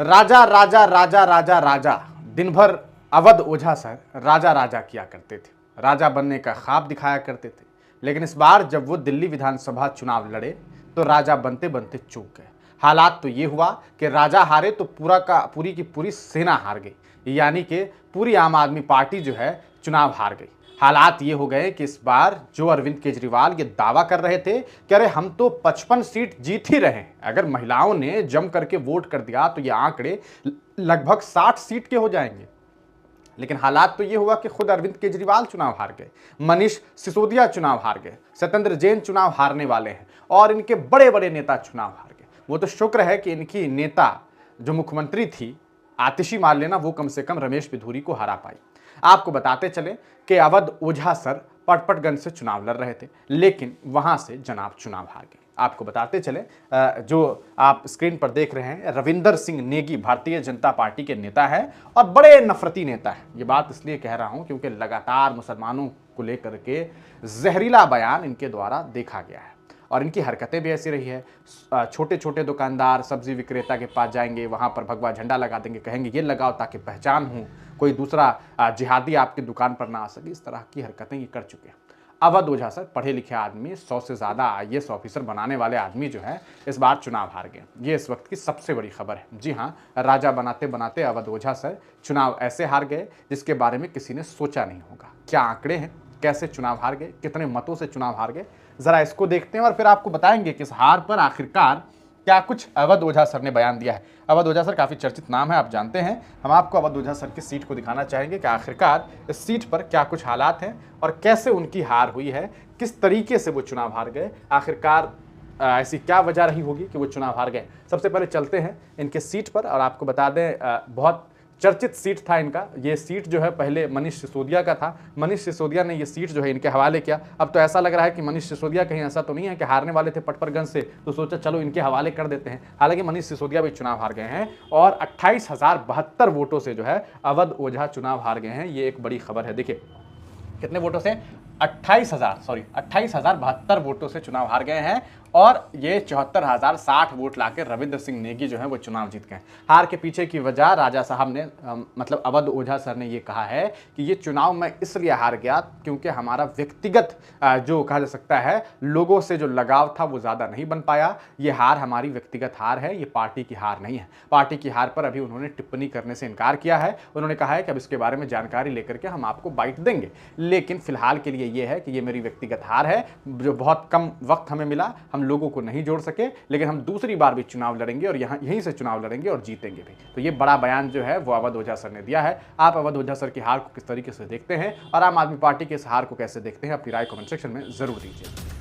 राजा राजा राजा राजा राजा दिन भर अवध ओझा सर राजा राजा किया करते थे, राजा बनने का ख्वाब दिखाया करते थे। लेकिन इस बार जब वो दिल्ली विधानसभा चुनाव लड़े तो राजा बनते बनते चूक गए। हालात तो ये हुआ कि राजा हारे तो पूरी की पूरी सेना हार गई, यानी कि पूरी आम आदमी पार्टी जो है चुनाव हार गई। हालात ये हो गए कि इस बार जो अरविंद केजरीवाल ये दावा कर रहे थे कि अरे हम तो 55 सीट जीत ही रहे हैं, अगर महिलाओं ने जम करके वोट कर दिया तो ये आंकड़े लगभग 60 सीट के हो जाएंगे। लेकिन हालात तो ये हुआ कि खुद अरविंद केजरीवाल चुनाव हार गए, मनीष सिसोदिया चुनाव हार गए, सत्येंद्र जैन चुनाव हारने वाले हैं और इनके बड़े बड़े नेता चुनाव हार गए। वो तो शुक्र है कि इनकी नेता जो मुख्यमंत्री थी आतिशी मार्लेना, वो कम से कम रमेश बिधूरी को हरा पाई। आपको बताते चले कि अवध ओझा सर पटपटगंज से चुनाव लड़ रहे थे, लेकिन वहां से जनाब चुनाव हार गए। आपको बताते चले जो आप स्क्रीन पर देख रहे हैं, रविंदर सिंह नेगी भारतीय जनता पार्टी के नेता है और बड़े नफरती नेता है। ये बात इसलिए कह रहा हूं क्योंकि लगातार मुसलमानों को लेकर के जहरीला बयान इनके द्वारा देखा गया है और इनकी हरकतें भी ऐसी रही है। छोटे छोटे दुकानदार सब्जी विक्रेता के पास जाएंगे, वहां पर भगवा झंडा लगा देंगे, कहेंगे ये लगाओ ताकि पहचान हो, कोई दूसरा जिहादी आपकी दुकान पर ना आ सके। इस तरह की हरकतें ये कर चुके हैं। अवध ओझा सर पढ़े लिखे आदमी, 100 से ज़्यादा IAS ऑफिसर बनाने वाले आदमी जो है इस बार चुनाव हार गए। ये इस वक्त की सबसे बड़ी खबर है। जी हाँ, राजा बनाते बनाते अवध ओझा सर चुनाव ऐसे हार गए जिसके बारे में किसी ने सोचा नहीं होगा। क्या आंकड़े हैं, कैसे चुनाव हार गए, कितने मतों से चुनाव हार गए, जरा इसको देखते हैं और फिर आपको बताएंगे कि इस हार पर आखिरकार क्या कुछ अवध ओझा सर ने बयान दिया है। अवध ओझा सर काफ़ी चर्चित नाम है, आप जानते हैं। हम आपको अवध ओझा सर की सीट को दिखाना चाहेंगे कि आखिरकार इस सीट पर क्या कुछ हालात हैं और कैसे उनकी हार हुई है, किस तरीके से वो चुनाव हार गए, आखिरकार ऐसी क्या वजह रही होगी कि वो चुनाव हार गए। सबसे पहले चलते हैं इनके सीट पर और आपको बता दें बहुत चर्चित सीट था इनका। ये सीट जो है पहले मनीष सिसोदिया का था, मनीष सिसोदिया ने ये सीट जो है इनके हवाले किया। अब तो ऐसा लग रहा है कि मनीष सिसोदिया कहीं ऐसा तो नहीं है कि हारने वाले थे पटपरगंज से तो सोचा चलो इनके हवाले कर देते हैं। हालांकि मनीष सिसोदिया भी चुनाव हार गए हैं और 28,072 वोटों से जो है अवध ओझा चुनाव हार गए हैं। ये एक बड़ी खबर है। देखिए कितने वोटों से, 28,072 वोटों से चुनाव हार गए हैं और ये 74,060 वोट लाकर रविंद्र सिंह नेगी जो है वो चुनाव जीत गए। हार के पीछे की वजह राजा साहब ने मतलब अवध ओझा सर ने ये कहा है कि ये चुनाव मैं इसलिए हार गया क्योंकि हमारा व्यक्तिगत जो कहा जा सकता है लोगों से जो लगाव था वो ज़्यादा नहीं बन पाया। ये हार हमारी व्यक्तिगत हार है, ये पार्टी की हार नहीं है। पार्टी की हार पर अभी उन्होंने टिप्पणी करने से इनकार किया है। उन्होंने कहा है कि अब इसके बारे में जानकारी लेकर के हम आपको बाइट देंगे, लेकिन फिलहाल के लिए ये है कि ये मेरी व्यक्तिगत हार है, जो बहुत कम वक्त हमें मिला, हम लोगों को नहीं जोड़ सके, लेकिन हम दूसरी बार भी चुनाव लड़ेंगे और यहीं से चुनाव लड़ेंगे और जीतेंगे भी। तो ये बड़ा बयान जो है वो अवध ओझा सर ने दिया है। आप अवध ओझा सर की हार को किस तरीके से देखते हैं और आम आदमी पार्टी के इस हार को कैसे देखते हैं, अपनी राय कमेंट सेक्शन में जरूर दीजिए।